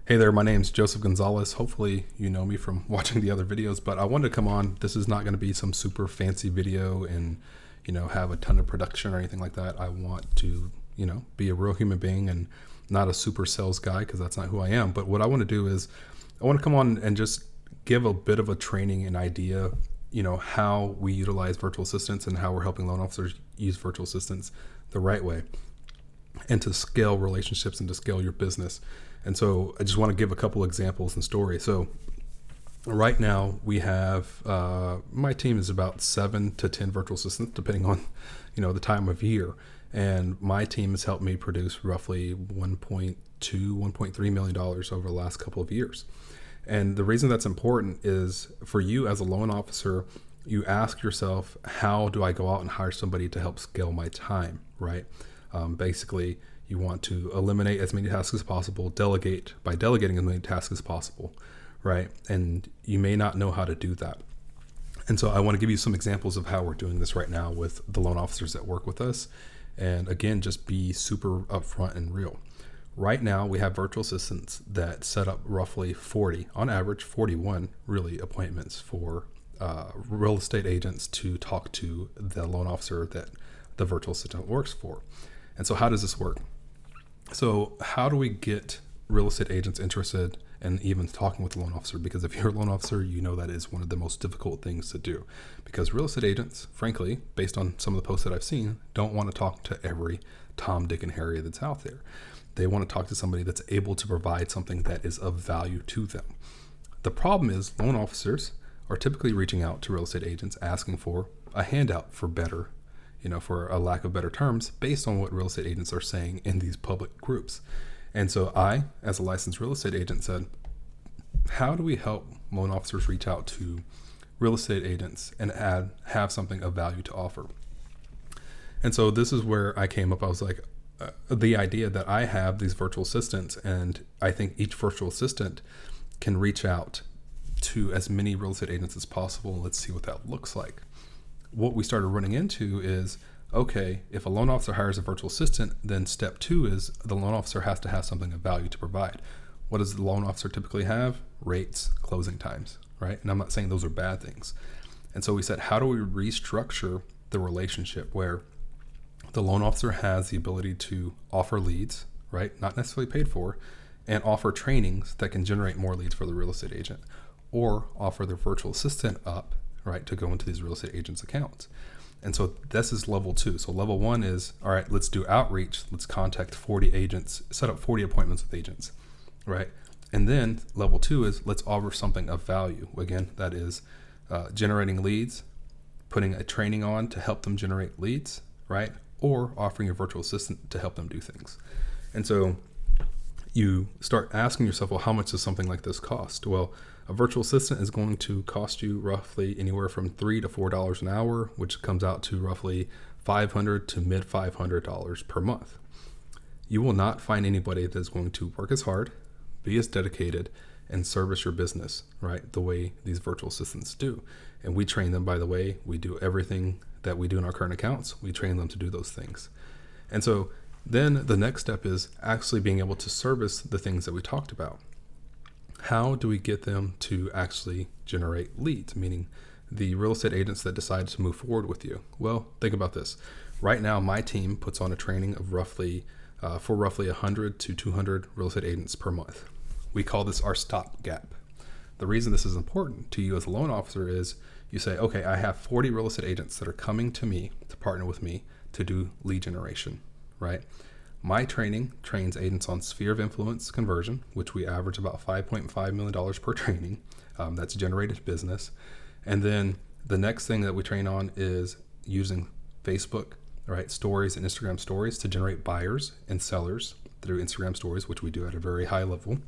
Hey there, my name's Joseph Gonzales. Hopefully you know me from watching the other videos, but I wanted to come on. This is not going to be some super fancy video and, have a ton of production or anything like that. I want to, be a real human being and not a super sales guy because that's not who I am. But what I want to do is I want to come on and just give a bit of a training and idea, how we utilize virtual assistants and how we're helping loan officers use virtual assistants the right way and to scale relationships and to scale your business. And so I just want to give a couple examples and stories. So right now we have, my team is about 7 to 10 virtual assistants, depending on, the time of year. And my team has helped me produce roughly $1.3 million over the last couple of years. And the reason that's important is for you as a loan officer, you ask yourself, how do I go out and hire somebody to help scale my time, right? Basically, you want to eliminate as many tasks as possible, delegate by delegating as many tasks as possible, right? And you may not know how to do that. And so I want to give you some examples of how we're doing this right now with the loan officers that work with us. And again, just be super upfront and real. Right now, we have virtual assistants that set up roughly 40, on average 41 really appointments for real estate agents to talk to the loan officer that the virtual assistant works for. And so how does this work? So how do we get real estate agents interested in even talking with the loan officer? Because if you're a loan officer, you know that is one of the most difficult things to do. Because real estate agents, frankly, based on some of the posts that I've seen, don't want to talk to every Tom, Dick, and Harry that's out there. They want to talk to somebody that's able to provide something that is of value to them. The problem is loan officers are typically reaching out to real estate agents asking for a handout for better, for a lack of better terms, based on what real estate agents are saying in these public groups. And so I, as a licensed real estate agent, said, how do we help loan officers reach out to real estate agents and have something of value to offer? And so this is where I came up. I was like, the idea that I have these virtual assistants, and I think each virtual assistant can reach out to as many real estate agents as possible. Let's see what that looks like. What we started running into is, okay, if a loan officer hires a virtual assistant, then step 2 is the loan officer has to have something of value to provide. What does the loan officer typically have? Rates, closing times, right? And I'm not saying those are bad things. And so we said, how do we restructure the relationship where the loan officer has the ability to offer leads, right? Not necessarily paid for, and offer trainings that can generate more leads for the real estate agent, or offer their virtual assistant up, right, to go into these real estate agents' accounts. And so this is level 2. So level 1 is, all right, let's do outreach. Let's contact 40 agents, set up 40 appointments with agents, right? And then level 2 is let's offer something of value. Again, that is generating leads, putting a training on to help them generate leads, right? Or offering a virtual assistant to help them do things. And so you start asking yourself, well, how much does something like this cost? Well, a virtual assistant is going to cost you roughly anywhere from $3 to $4 an hour, which comes out to roughly $500 to mid $500 per month. You will not find anybody that's going to work as hard, be as dedicated, and service your business, right, the way these virtual assistants do. And we train them, by the way. We do everything that we do in our current accounts. We train them to do those things. And so then the next step is actually being able to service the things that we talked about. How do we get them to actually generate leads, meaning the real estate agents that decide to move forward with you? Well, think about this. Right now, my team puts on a training of roughly 100 to 200 real estate agents per month. We call this our stopgap. The reason this is important to you as a loan officer is you say, okay, I have 40 real estate agents that are coming to me to partner with me to do lead generation, right? My training trains agents on sphere of influence conversion, which we average about $5.5 million per training. That's generated business. And then the next thing that we train on is using Facebook, right, stories and Instagram stories to generate buyers and sellers through Instagram stories, which we do at a very high level.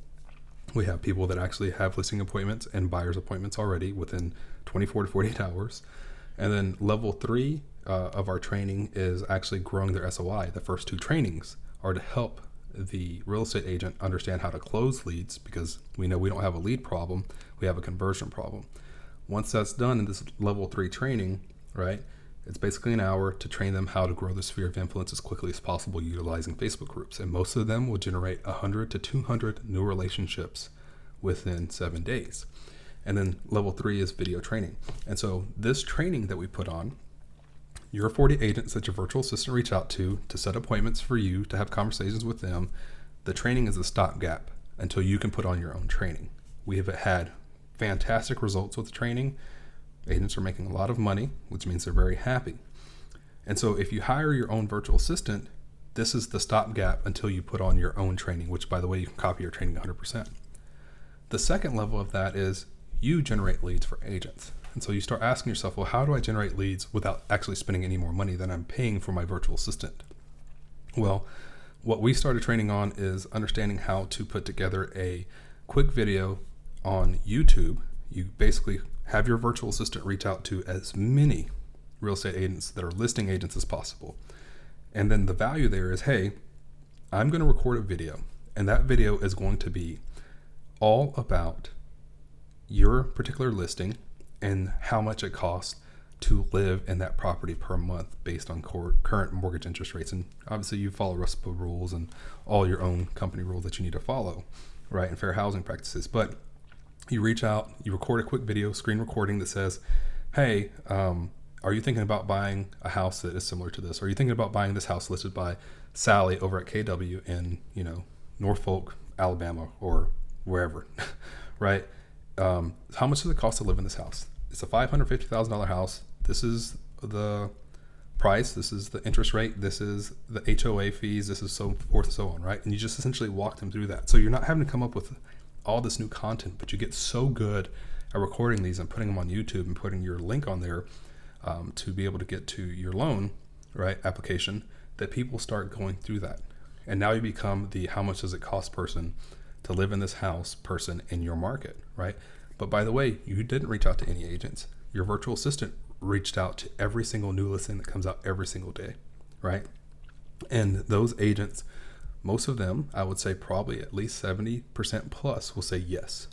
We have people that actually have listing appointments and buyers appointments already within 24 to 48 hours. And then level 3 of our training is actually growing their SOI. The first 2 trainings are to help the real estate agent understand how to close leads, because we know we don't have a lead problem, we have a conversion problem. Once that's done in this level 3 training, right, It's basically an hour to train them how to grow their sphere of influence as quickly as possible utilizing Facebook groups. And most of them will generate 100 to 200 new relationships within 7 days. And then level 3 is video training. And so this training that we put on, your 40 agents that your virtual assistant reach out to set appointments for you to have conversations with them, the training is a stopgap until you can put on your own training. We have had fantastic results with the training. Agents are making a lot of money, which means they're very happy. And so if you hire your own virtual assistant, this is the stopgap until you put on your own training, which, by the way, you can copy your training 100%. The second level of that is you generate leads for agents. And so you start asking yourself, well, how do I generate leads without actually spending any more money than I'm paying for my virtual assistant? Well, what we started training on is understanding how to put together a quick video on YouTube. You basically have your virtual assistant reach out to as many real estate agents that are listing agents as possible. And then the value there is, hey, I'm going to record a video, and that video is going to be all about your particular listing and how much it costs to live in that property per month based on current mortgage interest rates. And obviously you follow RESPA rules and all your own company rules that you need to follow, right, and fair housing practices. But you reach out, you record a quick video, screen recording that says, hey, are you thinking about buying a house that is similar to this? Are you thinking about buying this house listed by Sally over at KW in, Norfolk, Alabama, or wherever, right? How much does it cost to live in this house? It's a $550,000 house. This is the price. This is the interest rate. This is the HOA fees. This is so forth and so on, right? And you just essentially walk them through that. So you're not having to come up with all this new content, but you get so good at recording these and putting them on YouTube and putting your link on there to be able to get to your loan, right, application, that people start going through that. And now you become the how much does it cost person to live in this house person in your market, right? But by the way, you didn't reach out to any agents. Your virtual assistant reached out to every single new listing that comes out every single day, right? And those agents, most of them, I would say probably at least 70% plus will say yes.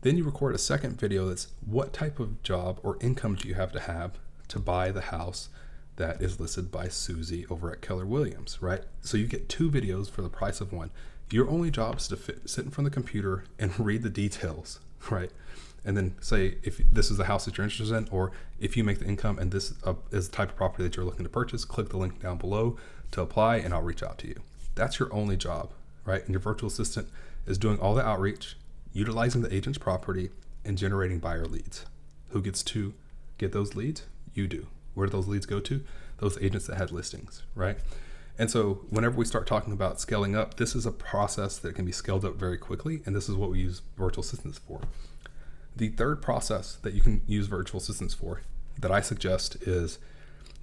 Then you record a second video that's what type of job or income do you have to buy the house that is listed by Susie over at Keller Williams, right? So you get 2 videos for the price of one. Your only job is to sit in front of the computer and read the details, right? And then say if this is the house that you're interested in, or if you make the income and this is the type of property that you're looking to purchase, click the link down below to apply and I'll reach out to you. That's your only job, right? And your virtual assistant is doing all the outreach, utilizing the agent's property, and generating buyer leads. Who gets to get those leads? You do. Where do those leads go to? Those agents that had listings, right? And so whenever we start talking about scaling up, this is a process that can be scaled up very quickly, and this is what we use virtual assistants for. The third process that you can use virtual assistants for that I suggest is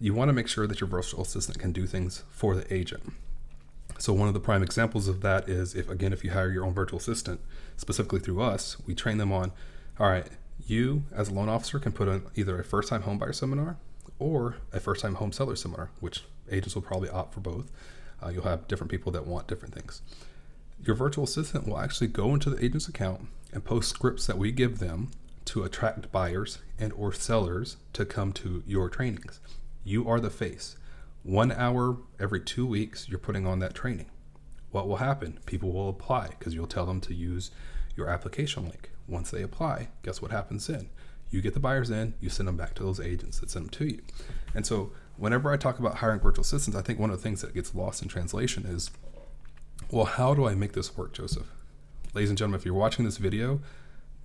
you want to make sure that your virtual assistant can do things for the agent. So one of the prime examples of that is if you hire your own virtual assistant, specifically through us, we train them on, all right, you as a loan officer can put on either a first-time home buyer seminar or a first-time home seller seminar, which agents will probably opt for both. You'll have different people that want different things. Your virtual assistant will actually go into the agent's account and post scripts that we give them to attract buyers and or sellers to come to your trainings. You are the face. 1 hour every 2 weeks, you're putting on that training. What will happen? People will apply because you'll tell them to use your application link. Once they apply, guess what happens then? You get the buyers in, you send them back to those agents that send them to you. And so whenever I talk about hiring virtual assistants, I think one of the things that gets lost in translation is, well, how do I make this work, Joseph? Ladies and gentlemen, if you're watching this video,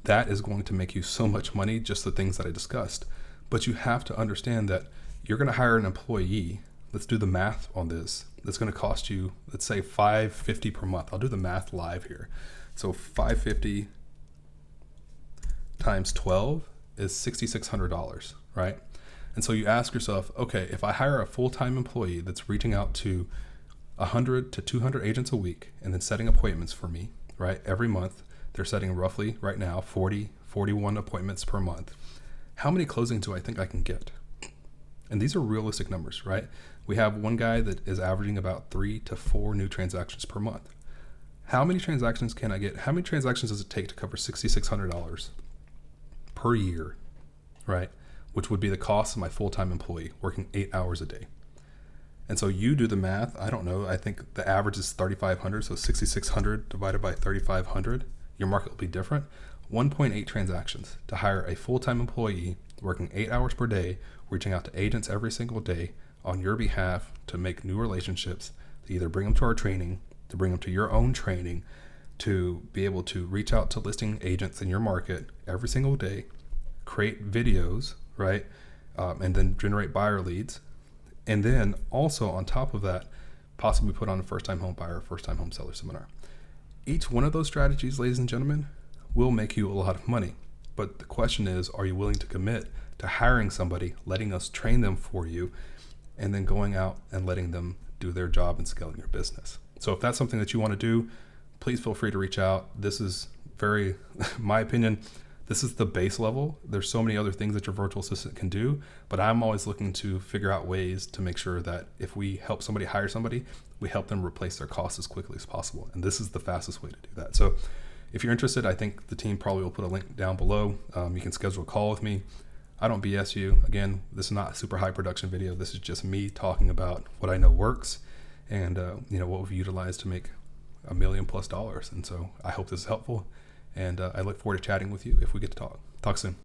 that is going to make you so much money, just the things that I discussed. But you have to understand that you're going to hire an employee. Let's do the math on this. That's going to cost you, let's say $550 per month. I'll do the math live here. So $550 times 12 is $6,600, right? And so you ask yourself, okay, if I hire a full-time employee that's reaching out to 100 to 200 agents a week and then setting appointments for me, right? Every month, they're setting roughly right now 41 appointments per month. How many closings do I think I can get? And these are realistic numbers, right? We have one guy that is averaging about 3 to 4 new transactions per month. How many transactions can I get? How many transactions does it take to cover $6,600 per year, right? which would be the cost of my full-time employee working 8 hours a day. And so you do the math. I don't know. I think the average is 3,500. So 6,600 divided by 3,500, your market will be different. 1.8 transactions to hire a full-time employee working 8 hours per day, reaching out to agents every single day on your behalf to make new relationships, to either bring them to our training, to bring them to your own training, to be able to reach out to listing agents in your market every single day, create videos, right? And then generate buyer leads. And then also on top of that, possibly put on a first-time home buyer, first-time home seller seminar. Each one of those strategies, ladies and gentlemen, will make you a lot of money. But the question is, are you willing to commit to hiring somebody, letting us train them for you, and then going out and letting them do their job and scaling your business? So if that's something that you want to do, please feel free to reach out. This is very, my opinion, this is the base level. There's so many other things that your virtual assistant can do, but I'm always looking to figure out ways to make sure that if we help somebody hire somebody, we help them replace their costs as quickly as possible. And this is the fastest way to do that. So if you're interested, I think the team probably will put a link down below. You can schedule a call with me. I don't BS you. Again, this is not a super high production video. This is just me talking about what I know works and what we've utilized to make $1 million+ dollars. And so I hope this is helpful. And I look forward to chatting with you if we get to talk. Talk soon.